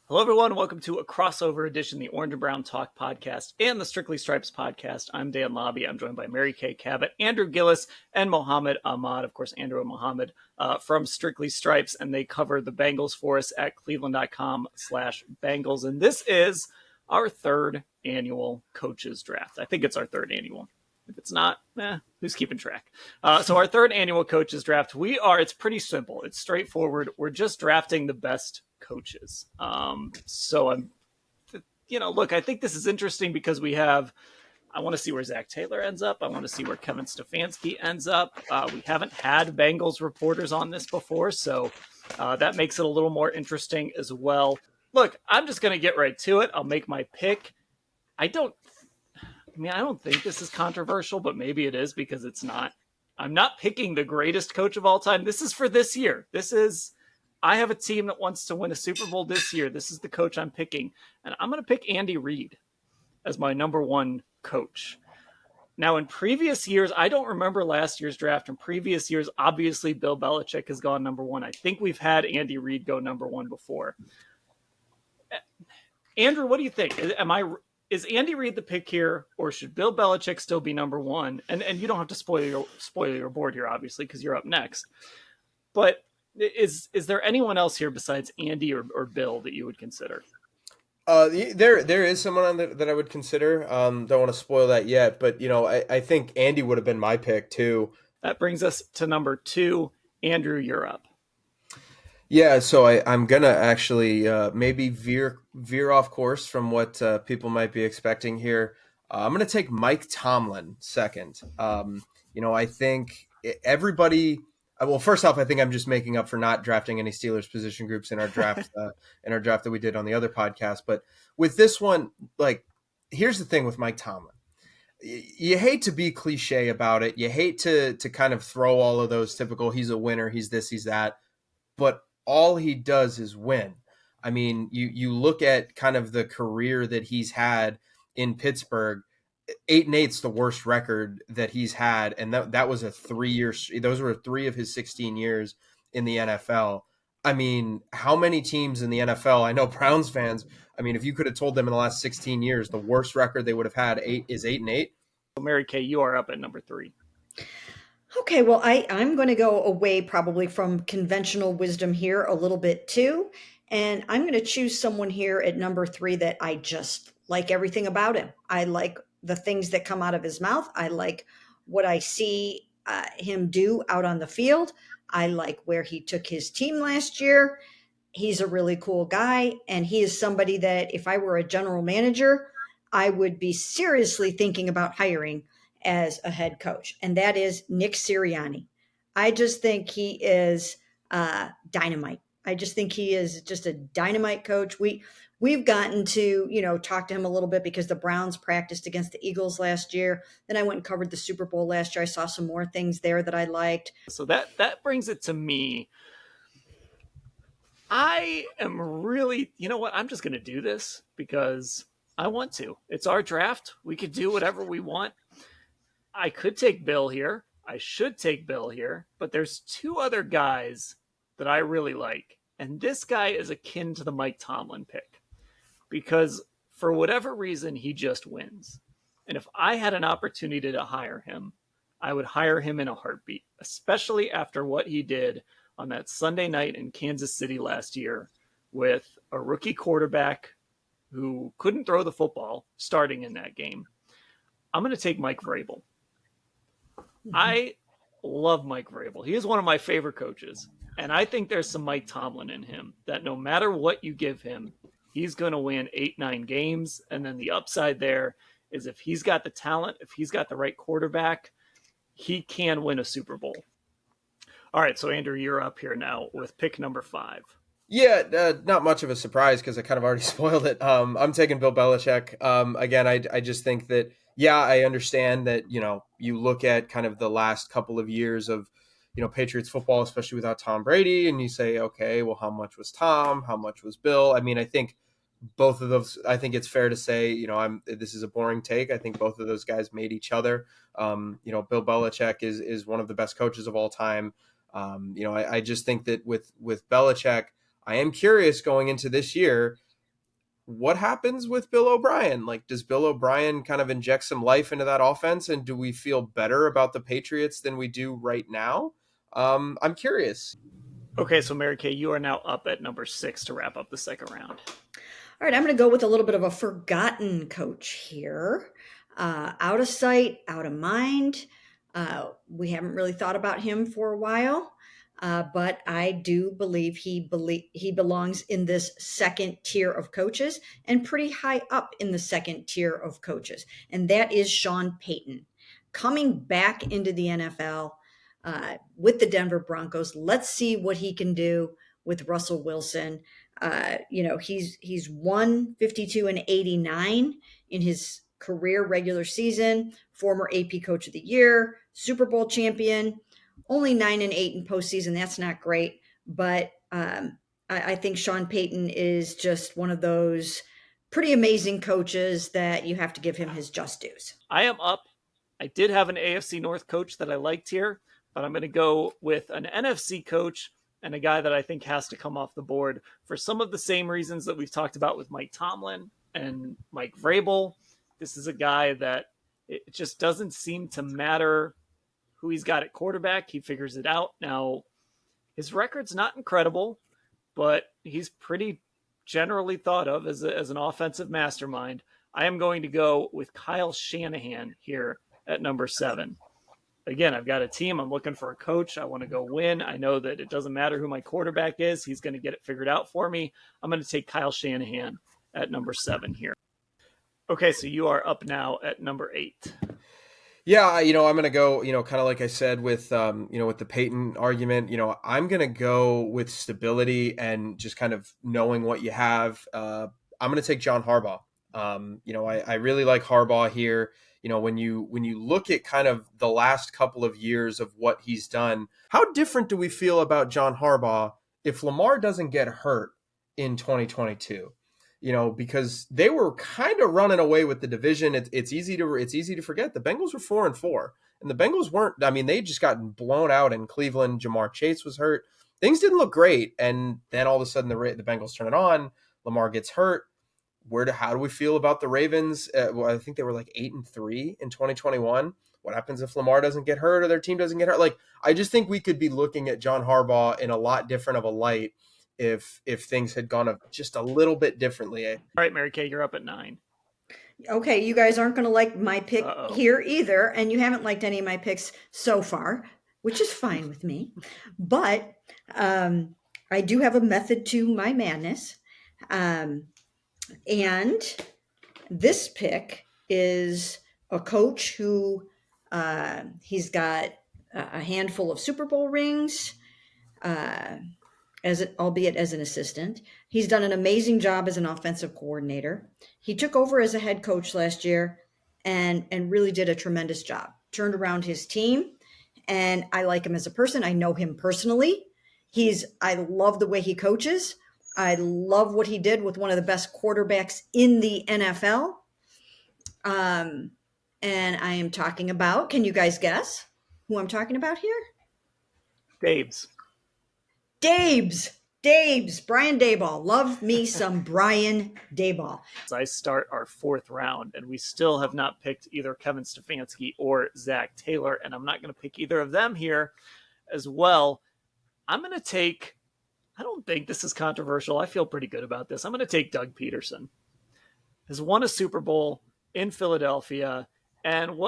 Hello, everyone. Welcome to a crossover edition, the Orange and Brown Talk podcast and the Strictly Stripes podcast. I'm Dan Labbe. I'm joined by Mary Kay Cabot, Andrew Gillis, and Mohammed Ahmad. Of course, Andrew and Mohammed from Strictly Stripes, and they cover the Bengals for us at cleveland.com/Bengals. And this is our third annual coaches draft. I think it's our third annual. If it's not, who's keeping track? So our third annual coaches draft, it's pretty simple. It's straightforward. We're just drafting the best coaches. So I think this is interesting because I want to see where Zach Taylor ends up. I want to see where Kevin Stefanski ends up. We haven't had Bengals reporters on this before, so that makes it a little more interesting as well. Look, I'm just going to get right to it. I'll make my pick. I don't think this is controversial, but maybe it is because it's not. I'm not picking the greatest coach of all time. This is for this year. I have a team that wants to win a Super Bowl this year. This is the coach I'm picking. And I'm going to pick Andy Reid as my number one coach. Now, in previous years, I don't remember last year's draft. In previous years, obviously, Bill Belichick has gone number one. I think we've had Andy Reid go number one before. Andrew, what do you think? Is Andy Reid the pick here, or should Bill Belichick still be number one? And you don't have to spoil your board here, obviously, because you're up next. But is there anyone else here besides Andy or Bill that you would consider? There is someone that I would consider. Don't want to spoil that yet, but I think Andy would have been my pick too. That brings us to number two. Andrew, you're up. Yeah, so I'm gonna actually maybe veer off course from what people might be expecting here. I'm gonna take Mike Tomlin second. I think everybody. Well, first off, I think I'm just making up for not drafting any Steelers position groups in our draft that we did on the other podcast. But with this one, here's the thing with Mike Tomlin. You hate to be cliche about it. You hate to kind of throw all of those typical, he's a winner, he's this, he's that. But all he does is win. I mean, you look at kind of the career that he's had in Pittsburgh. 8-8's the worst record that he's had, and that was a 3-year. Those were 3 of his 16 years in the NFL. I mean, how many teams in the NFL? I know Browns fans. I mean, if you could have told them in the last 16 years, the worst record they would have had is 8-8. So Mary Kay, you are up at number 3. Okay, well, I'm going to go away probably from conventional wisdom here a little bit too, and I'm going to choose someone here at number 3 that I just like everything about him. I like the things that come out of his mouth. I like what I see him do out on the field. I like where he took his team last year. He's a really cool guy, and he is somebody that if I were a general manager, I would be seriously thinking about hiring as a head coach, and that is Nick Sirianni. I just think he is dynamite. I just think he is just a dynamite coach. We've gotten to, talk to him a little bit because the Browns practiced against the Eagles last year. Then I went and covered the Super Bowl last year. I saw some more things there that I liked. So that brings it to me. I am really, you know what? I'm just going to do this because I want to. It's our draft. We could do whatever we want. I could take Bill here. I should take Bill here. But there's 2 other guys that I really like. And this guy is akin to the Mike Tomlin pick. Because for whatever reason, he just wins. And if I had an opportunity to hire him, I would hire him in a heartbeat, especially after what he did on that Sunday night in Kansas City last year with a rookie quarterback who couldn't throw the football starting in that game. I'm going to take Mike Vrabel. Mm-hmm. I love Mike Vrabel. He is one of my favorite coaches. And I think there's some Mike Tomlin in him that no matter what you give him, he's going to win 8-9 games. And then the upside there is if he's got the talent, if he's got the right quarterback, he can win a Super Bowl. All right, so Andrew, you're up here now with pick number 5. Yeah, not much of a surprise because I kind of already spoiled it. I'm taking Bill Belichick. Again, I just think that, I understand that, you look at kind of the last couple of years of, Patriots football, especially without Tom Brady, and you say, okay, well, how much was Tom? How much was Bill? I mean, I think both of those, I think it's fair to say, this is a boring take. I think both of those guys made each other. Bill Belichick is one of the best coaches of all time. I just think that with Belichick, I am curious going into this year, what happens with Bill O'Brien? Like, does Bill O'Brien kind of inject some life into that offense? And do we feel better about the Patriots than we do right now? I'm curious. Okay, so Mary Kay, you are now up at number 6 to wrap up the second round. All right, I'm going to go with a little bit of a forgotten coach here. Out of sight, out of mind. We haven't really thought about him for a while, but I do believe he belongs in this second tier of coaches and pretty high up in the second tier of coaches, and that is Sean Payton. Coming back into the NFL with the Denver Broncos. Let's see what he can do with Russell Wilson. He's won 52 and 89 in his career regular season, former AP Coach of the Year, Super Bowl champion, only 9 and 8 in postseason. That's not great, but I think Sean Payton is just one of those pretty amazing coaches that you have to give him his just dues. I am up. I did have an AFC North coach that I liked here, but I'm going to go with an NFC coach and a guy that I think has to come off the board for some of the same reasons that we've talked about with Mike Tomlin and Mike Vrabel. This is a guy that it just doesn't seem to matter who he's got at quarterback. He figures it out. Now, his record's not incredible, but he's pretty generally thought of as an offensive mastermind. I am going to go with Kyle Shanahan here at number 7. Again, I've got a team. I'm looking for a coach. I want to go win. I know that it doesn't matter who my quarterback is. He's going to get it figured out for me. I'm going to take Kyle Shanahan at number 7 here. Okay, so you are up now at number 8. Yeah, I'm going to go, kind of like I said with, with the Peyton argument, I'm going to go with stability and just kind of knowing what you have. I'm going to take John Harbaugh. I really like Harbaugh here. When you look at kind of the last couple of years of what he's done, how different do we feel about John Harbaugh if Lamar doesn't get hurt in 2022? Because they were kind of running away with the division. It's easy to forget the Bengals were 4-4, and the Bengals weren't. I mean, they just got blown out in Cleveland. Jamar Chase was hurt. Things didn't look great, and then all of a sudden the Bengals turn it on. Lamar gets hurt. How do we feel about the Ravens? I think they were like 8-3 in 2021. What happens if Lamar doesn't get hurt or their team doesn't get hurt? Like, I just think we could be looking at John Harbaugh in a lot different of a light if things had gone just a little bit differently. All right, Mary Kay, you're up at 9. Okay, you guys aren't going to like my pick here either, and you haven't liked any of my picks so far, which is fine with me. But I do have a method to my madness. And this pick is a coach who he's got a handful of Super Bowl rings, albeit as an assistant. He's done an amazing job as an offensive coordinator. He took over as a head coach last year and really did a tremendous job. Turned around his team, and I like him as a person. I know him personally. I love the way he coaches. I love what he did with one of the best quarterbacks in the NFL. And I am talking about, can you guys guess who I'm talking about here? Dabes. Brian Daboll. Love me some Brian Daboll. As I start our 4th round, and we still have not picked either Kevin Stefanski or Zach Taylor, and I'm not going to pick either of them here as well. I'm going to take, I don't think this is controversial. I feel pretty good about this. I'm going to take Doug Peterson. Has won a Super Bowl in Philadelphia, and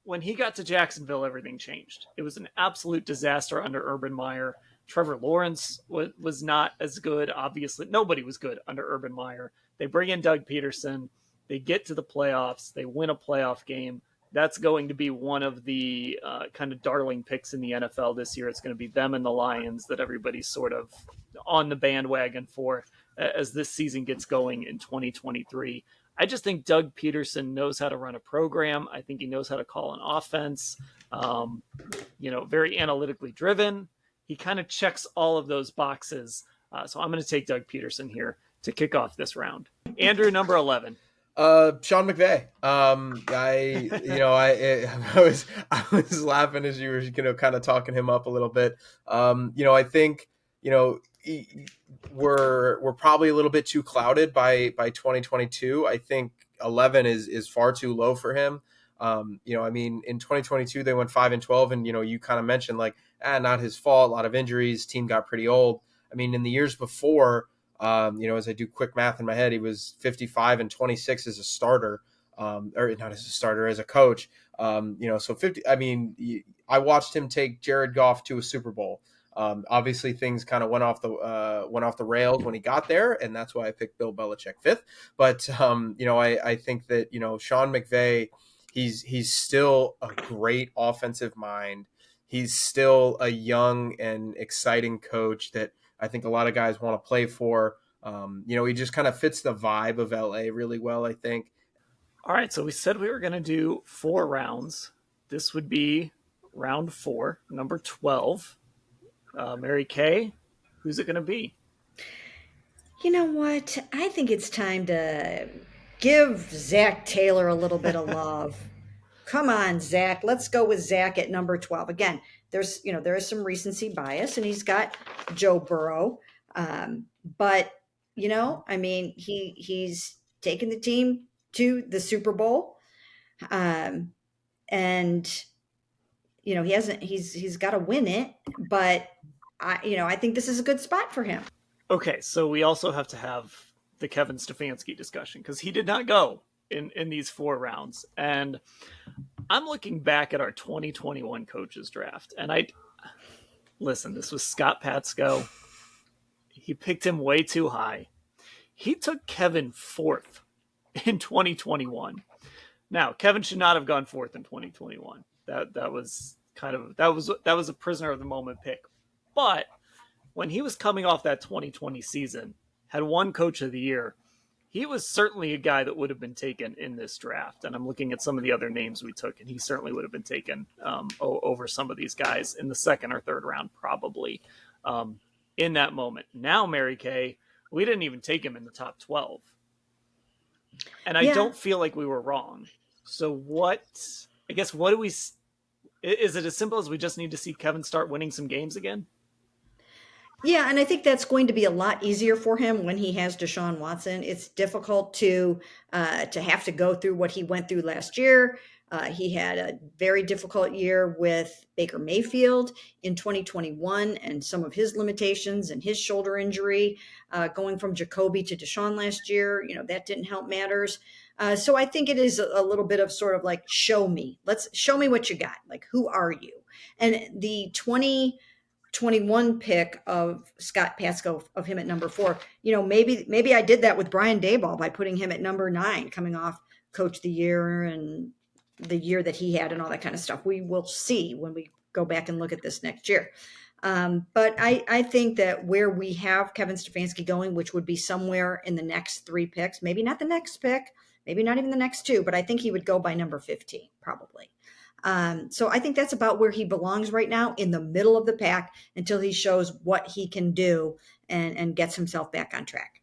when he got to Jacksonville, everything changed. It was an absolute disaster under Urban Meyer. Trevor Lawrence was not as good. Obviously, nobody was good under Urban Meyer. They bring in Doug Peterson. They get to the playoffs. They win a playoff game. That's going to be one of the kind of darling picks in the NFL this year. It's going to be them and the Lions that everybody's sort of on the bandwagon for as this season gets going in 2023. I just think Doug Peterson knows how to run a program. I think he knows how to call an offense. Very analytically driven. He kind of checks all of those boxes. So I'm going to take Doug Peterson here to kick off this round. Andrew, number 11. Sean McVay. I was laughing as you were, kind of talking him up a little bit. I think, we're probably a little bit too clouded by 2022. I think 11 is far too low for him. I mean, in 2022 they went 5-12, and you kind of mentioned like, not his fault. A lot of injuries. Team got pretty old. I mean, in the years before, as I do quick math in my head, he was 55-26 as a starter, or not as a starter, as a coach. So 50. I mean, I watched him take Jared Goff to a Super Bowl. Obviously, things kind of went off the rails when he got there, and that's why I picked Bill Belichick fifth. But I think that Sean McVay, he's still a great offensive mind. He's still a young and exciting coach that I think a lot of guys want to play for. He just kind of fits the vibe of LA really well, I think. All right, so we said we were going to do 4 rounds. This would be round 4, number 12. Mary Kay, who's it going to be? You know what? I think it's time to give Zach Taylor a little bit of love. Come on, Zach. Let's go with Zach at number 12. Again, there is some recency bias, and he's got Joe Burrow. But I mean, he's taken the team to the Super Bowl. And he's got to win it, but I think this is a good spot for him. Okay, so we also have to have the Kevin Stefanski discussion because he did not go in these 4 rounds. And I'm looking back at our 2021 coaches draft, and this was Scott Patsko. He picked him way too high. He took Kevin 4th in 2021. Now, Kevin should not have gone 4th in 2021. That was a prisoner of the moment pick. But when he was coming off that 2020 season, had won Coach of the Year, he was certainly a guy that would have been taken in this draft. And I'm looking at some of the other names we took, and he certainly would have been taken over some of these guys in the 2nd or 3rd round, probably, in that moment. Now, Mary Kay, we didn't even take him in the top 12. And I don't feel like we were wrong. So what do we... Is it as simple as we just need to see Kevin start winning some games again? Yeah, and I think that's going to be a lot easier for him when he has Deshaun Watson. It's difficult to have to go through what he went through last year. He had a very difficult year with Baker Mayfield in 2021 and some of his limitations and his shoulder injury, going from Jacoby to Deshaun last year. That didn't help matters. So I think it is a little bit of sort of like, show me what you got. Like, who are you? And the 2021 pick of Scott Patsko, of him at number 4, maybe I did that with Brian Daboll by putting him at number 9, coming off Coach of the Year and the year that he had and all that kind of stuff. We will see when we go back and look at this next year. But I think that where we have Kevin Stefanski going, which would be somewhere in the next 3 picks, maybe not the next pick, maybe not even the next 2, but I think he would go by number 15, probably. So I think that's about where he belongs right now, in the middle of the pack, until he shows what he can do and gets himself back on track.